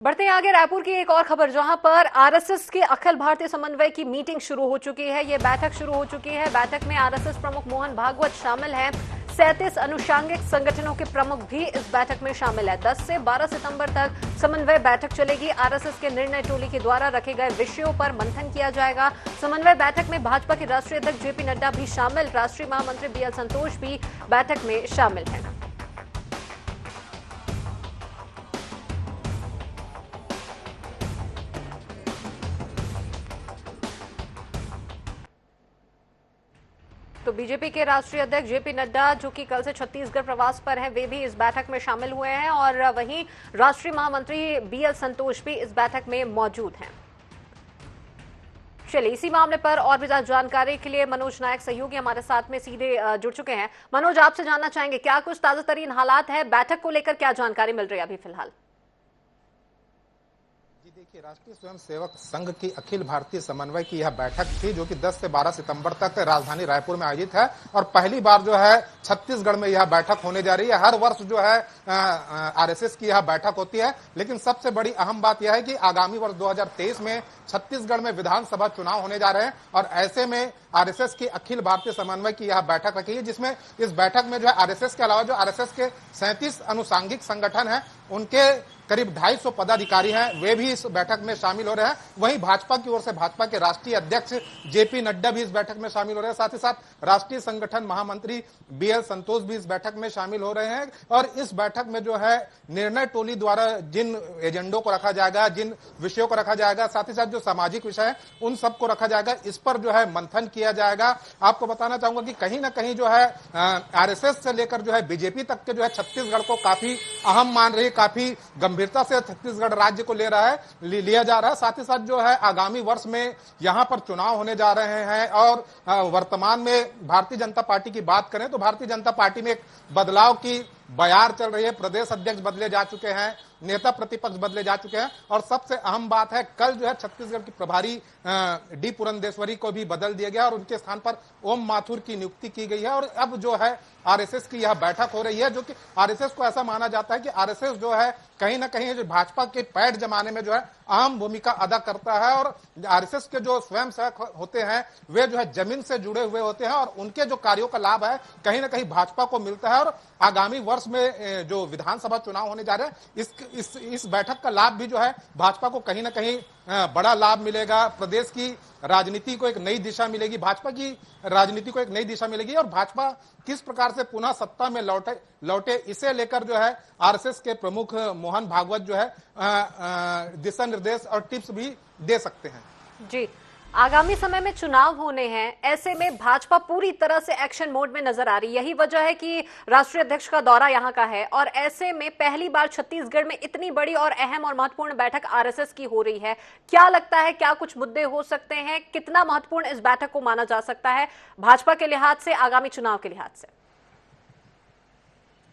बढ़ते हैं आगे। रायपुर की एक और खबर, जहां पर आरएसएस के अखिल भारतीय समन्वय की मीटिंग शुरू हो चुकी है। ये बैठक शुरू हो चुकी है। बैठक में आरएसएस प्रमुख मोहन भागवत शामिल हैं। 37 अनुषंगिक संगठनों के प्रमुख भी इस बैठक में शामिल है। 10 से 12 सितंबर तक समन्वय बैठक चलेगी। आरएसएस के निर्णय टोली के द्वारा रखे गए विषयों पर मंथन किया जाएगा। समन्वय बैठक में भाजपा के राष्ट्रीय अध्यक्ष जेपी नड्डा भी शामिल, राष्ट्रीय महामंत्री बीएल संतोष भी बैठक में शामिल हैं। तो बीजेपी के राष्ट्रीय अध्यक्ष जेपी नड्डा, जो कि कल से छत्तीसगढ़ प्रवास पर हैं, वे भी इस बैठक में शामिल हुए हैं और वहीं राष्ट्रीय महामंत्री बीएल संतोष भी इस बैठक में मौजूद हैं। चलिए, इसी मामले पर और भी ज्यादा जानकारी के लिए मनोज नायक सहयोगी हमारे साथ में सीधे जुड़ चुके हैं। मनोज, आपसे जानना चाहेंगे क्या कुछ ताजा तरीन हालात है, बैठक को लेकर क्या जानकारी मिल रही है अभी फिलहाल? देखिए, राष्ट्रीय स्वयंसेवक संघ की अखिल भारतीय समन्वय की यह बैठक थी, जो कि 10 से 12 सितंबर तक राजधानी रायपुर में आयोजित है और पहली बार जो है छत्तीसगढ़ में यह बैठक होने जा रही है। हर वर्ष जो है आरएसएस की यह बैठक होती है, लेकिन सबसे बड़ी अहम बात यह है कि आगामी वर्ष 2023 में छत्तीसगढ़ में विधानसभा चुनाव होने जा रहे हैं और ऐसे में आरएसएस की अखिल भारतीय समन्वय की यह बैठक रखी है, जिसमें इस बैठक में जो है आरएसएस के अलावा जो आरएसएस के 37 अनुषंगिक संगठन हैं, उनके करीब 250 पदाधिकारी हैं, वे भी इस बैठक में शामिल हो रहे हैं। वहीं भाजपा की ओर से भाजपा के राष्ट्रीय अध्यक्ष जेपी नड्डा भी इस बैठक में शामिल हो रहे हैं। साथ ही साथ राष्ट्रीय संगठन महामंत्री बीएल संतोष भी इस बैठक में शामिल हो रहे हैं और इस बैठक में जो है निर्णय टोली द्वारा जिन एजेंडों को रखा जाएगा, जिन विषयों को रखा जाएगा, साथ ही साथ जो सामाजिक विषय है उन सबको रखा जाएगा। इस पर जो है मंथन किया जाएगा। आपको बताना चाहूंगा कि कहीं ना कहीं जो है आरएसएस से लेकर जो है बीजेपी तक के जो है छत्तीसगढ़ को काफी अहम मान रही है, काफी गंभीरता से छत्तीसगढ़ राज्य को लिया जा रहा है। साथ ही साथ जो है आगामी वर्ष में यहां पर चुनाव होने जा रहे हैं और वर्तमान में भारतीय जनता पार्टी की बात करें तो भारतीय जनता पार्टी में एक बदलाव की बयार चल रही है। प्रदेश अध्यक्ष बदले जा चुके हैं, नेता प्रतिपक्ष बदले जा चुके हैं और सबसे अहम बात है, कल जो है छत्तीसगढ़ की प्रभारी डी पुरंदेश्वरी को भी बदल दिया गया और उनके स्थान पर ओम माथुर की नियुक्ति की गई है। और अब जो है आरएसएस की यह बैठक हो रही है, जो कि आरएसएस को ऐसा माना जाता है कि आरएसएस जो है कहीं ना कहीं जो भाजपा के पैठ जमाने में जो है अहम भूमिका अदा करता है और आरएसएस के जो स्वयंसेवक होते हैं वे जो है जमीन से जुड़े हुए होते हैं और उनके जो कार्यों का लाभ है कहीं ना कहीं भाजपा को मिलता है। और आगामी वर्ष में जो विधानसभा चुनाव होने जा रहे हैं, इस बैठक का लाभ भी जो है भाजपा को कहीं ना कहीं बड़ा लाभ मिलेगा। प्रदेश की राजनीति को एक नई दिशा मिलेगी, भाजपा की राजनीति को एक नई दिशा मिलेगी और भाजपा किस प्रकार से पुनः सत्ता में लौटे इसे लेकर जो है आरएसएस के प्रमुख मोहन भागवत जो है दिशा निर्देश और टिप्स भी दे सकते हैं। जी, आगामी समय में चुनाव होने हैं, ऐसे में भाजपा पूरी तरह से एक्शन मोड में नजर आ रही है। यही वजह है कि राष्ट्रीय अध्यक्ष का दौरा यहां का है और ऐसे में पहली बार छत्तीसगढ़ में इतनी बड़ी और अहम और महत्वपूर्ण बैठक आरएसएस की हो रही है। क्या लगता है, क्या कुछ मुद्दे हो सकते हैं, कितना महत्वपूर्ण इस बैठक को माना जा सकता है भाजपा के लिहाज से, आगामी चुनाव के लिहाज से?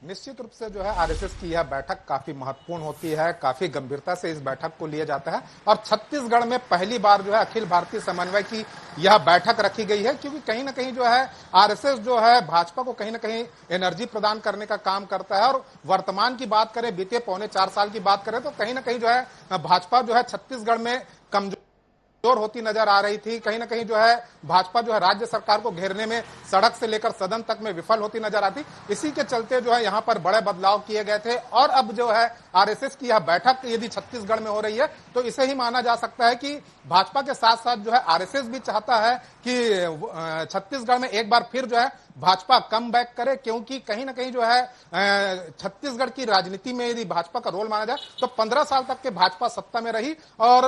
निश्चित रूप से जो है आरएसएस की यह बैठक काफी महत्वपूर्ण होती है, काफी गंभीरता से इस बैठक को लिया जाता है और छत्तीसगढ़ में पहली बार जो है अखिल भारतीय समन्वय की यह बैठक रखी गई है, क्योंकि कहीं ना कहीं जो है आरएसएस जो है भाजपा को कहीं ना कहीं एनर्जी प्रदान करने का काम करता है। और वर्तमान की बात करें, बीते 4.25 साल की बात करें तो कहीं ना कहीं जो है भाजपा जो है छत्तीसगढ़ में कमजोर होती नजर आ रही थी। कहीं ना कहीं जो है भाजपा जो है राज्य सरकार को घेरने में सड़क से लेकर सदन तक में विफल होती नजर आती। इसी के चलते जो है यहां पर बड़े बदलाव किए गए थे और अब जो है आरएसएस की यह बैठक यदि छत्तीसगढ़ में हो रही है तो इसे ही माना जा सकता है कि भाजपा के साथ साथ जो है आरएसएस भी चाहता है कि छत्तीसगढ़ में एक बार फिर जो है भाजपा कम बैक करे, क्योंकि कहीं ना कहीं जो है छत्तीसगढ़ की राजनीति में यदि भाजपा का रोल माना जाए तो 15 साल तक के भाजपा सत्ता में रही और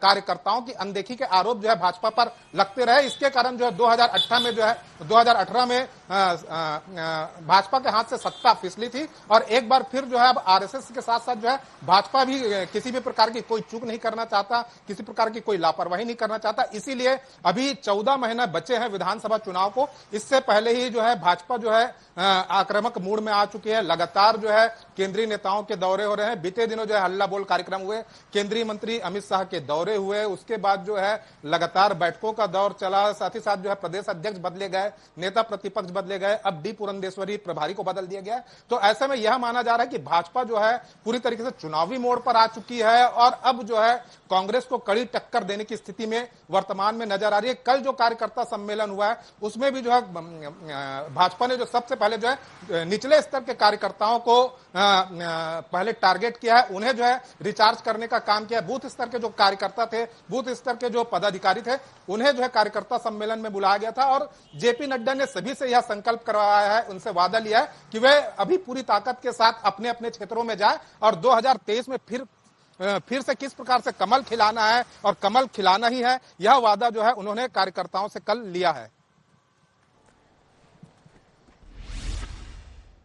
कार्यकर्ताओं की अनदेखी के आरोप जो है भाजपा पर लगते रहे। इसके कारण जो है 2018 में भाजपा के हाथ से सत्ता फिसली थी और एक बार फिर जो है अब आरएसएस के साथ साथ जो है भाजपा भी किसी भी प्रकार की कोई चूक नहीं करना चाहता, किसी प्रकार की कोई लापरवाही नहीं करना चाहता। इसीलिए अभी 14 महीने बचे हैं विधानसभा चुनाव को। इससे पहले ही जो है भाजपा जो है आक्रामक मूड में आ चुकी है। लगातार जो है केंद्रीय नेताओं के दौरे हो रहे हैं। बीते दिनों जो है हल्ला बोल कार्यक्रम हुए, केंद्रीय मंत्री अमित शाह के दौरे हुए, उसके बाद जो है लगातार बैठकों का दौर चला, साथ ही साथ जो है प्रदेश अध्यक्ष बदले गए, नेता प्रतिपक्ष बदले गए, अब डी पुरंदेश्वरी प्रभारी को बदल दिया गया है। तो ऐसे में यह माना जा रहा है कि भाजपा जो है पूरी तरीके से चुनावी मोड़ पर आ चुकी है और अब जो है कांग्रेस को कड़ी टक्कर देने की स्थिति में वर्तमान में नजर आ रही है। कल जो कार्यकर्ता सम्मेलन हुआ है उसमें भी जो है भाजपा ने जो सबसे पहले जो है निचले स्तर के कार्यकर्ताओं को पहले टारगेट किया है, उन्हें जो है रिचार्ज करने का काम किया। बूथ स्तर के जो कार्यकर्ता थे, बूथ स्तर के जो पदाधिकारी थे, उन्हें जो है कार्यकर्ता सम्मेलन में बुलाया गया था और जेपी नड्डा ने सभी से यह संकल्प करवाया है, उनसे वादा लिया है कि वे अभी पूरी ताकत के साथ अपने अपने क्षेत्रों में जाए और 2023 में फिर से किस प्रकार से कमल खिलाना है और कमल खिलाना ही है, यह वादा जो है उन्होंने कार्यकर्ताओं से कल लिया है।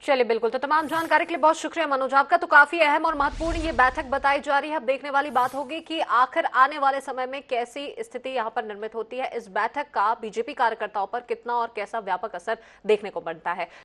चलिए, बिल्कुल। तो तमाम जानकारी के लिए बहुत शुक्रिया मनोज आपका। तो काफी अहम और महत्वपूर्ण ये बैठक बताई जा रही है। अब देखने वाली बात होगी कि आखिर आने वाले समय में कैसी स्थिति यहां पर निर्मित होती है। इस बैठक का बीजेपी कार्यकर्ताओं पर कितना और कैसा व्यापक असर देखने को बनता है।